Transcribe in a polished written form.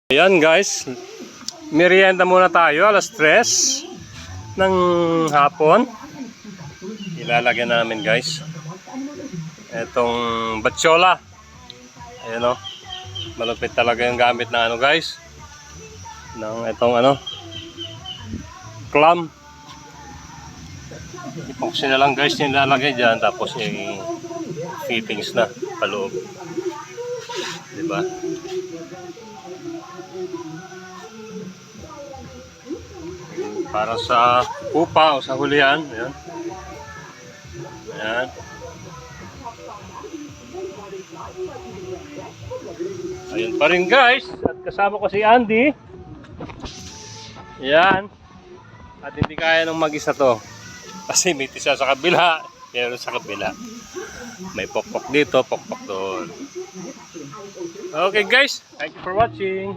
Ayan guys, merienda muna tayo alas 3 ng hapon. Ilalagyan namin guys etong batchola. Ayan o, malupit talaga yung gamit na ano guys, ng itong ano, clam. Ipoksin na lang guys yung lalagay dyan, tapos yung fittings na paloob, diba? Para sa pupa o sa hulihan. Ayan. Ayan. Ayun pa rin guys. At kasama ko si Andy. Ayan. At hindi kaya nung mag-isa to. Kasi may tisa sa kabila. Meron sa kabila. May pokpok dito, pokpok doon. Okay guys. Thank you for watching.